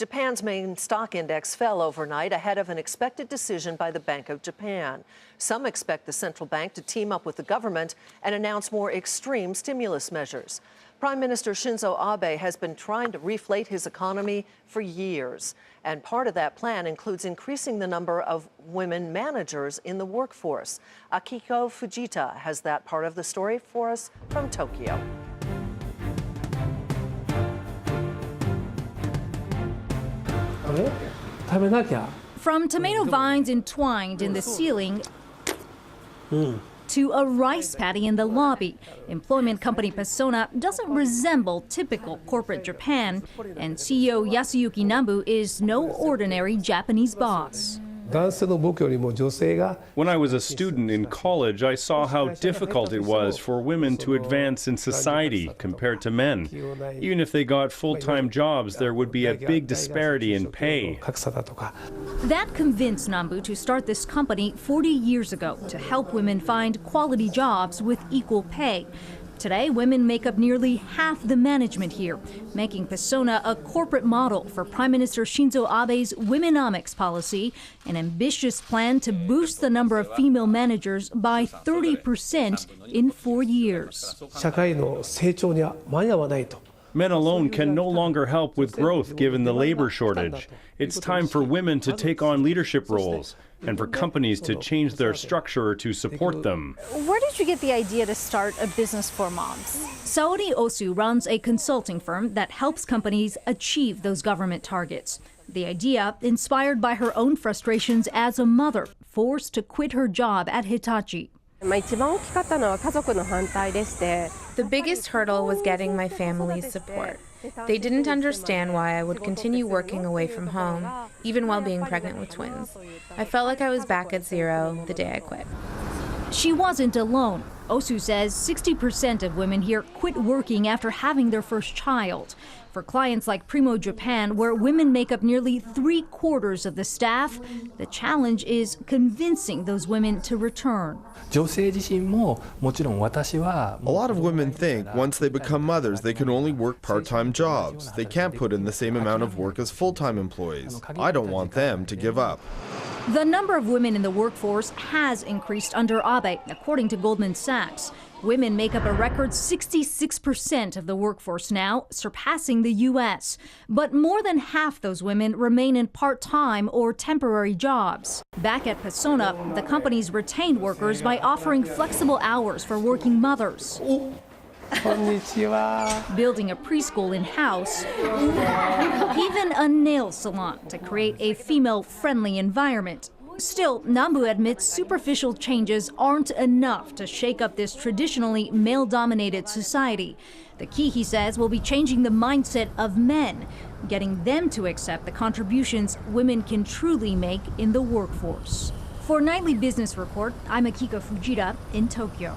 Japan's main stock index fell overnight ahead of an expected decision by the Bank of Japan. Some expect the central bank to team up with the government and announce more extreme stimulus measures. Prime Minister Shinzo Abe has been trying to reflate his economy for years. And part of that plan includes increasing the number of women managers in the workforce. Akiko Fujita has that part of the story for us from Tokyo. From tomato vines entwined in the ceiling to a rice paddy in the lobby, employment company Persona doesn't resemble typical corporate Japan, and CEO Yasuyuki Nambu is no ordinary Japanese boss. When I was a student in college, I saw how difficult it was for women to advance in society compared to men. Even if they got full-time jobs, there would be a big disparity in pay. That convinced Nambu to start this company 40 years ago to help women find quality jobs with equal pay. Today, women make up nearly half the management here, making Persona a corporate model for Prime Minister Shinzo Abe's Womenomics policy, an ambitious plan to boost the number of female managers by 30% in 4 years. Men alone can no longer help with growth given the labor shortage. It's time for women to take on leadership roles and for companies to change their structure to support them. Where did you get the idea to start a business for moms? Saori Osu runs a consulting firm that helps companies achieve those government targets. The idea inspired by her own frustrations as a mother, forced to quit her job at Hitachi. The biggest hurdle was getting my family's support. They didn't understand why I would continue working away from home, even while being pregnant with twins. I felt like I was back at zero the day I quit. She wasn't alone. Osu says 60% of women here quit working after having their first child. For clients like Primo Japan, where women make up nearly 3/4 of the staff, the challenge is convincing those women to return. A lot of women think once they become mothers, they can only work part-time jobs. They can't put in the same amount of work as full-time employees. I don't want them to give up. The number of women in the workforce has increased under Abe, according to Goldman Sachs. Women make up a record 66% of the workforce now, surpassing the U.S. But more than half those women remain in part-time or temporary jobs. Back at Persona, the company's retained workers by offering flexible hours for working mothers. Building a preschool in-house, even a nail salon to create a female-friendly environment. Still, Nambu admits superficial changes aren't enough to shake up this traditionally male-dominated society. The key, he says, will be changing the mindset of men, getting them to accept the contributions women can truly make in the workforce. For Nightly Business Report, I'm Akiko Fujita in Tokyo.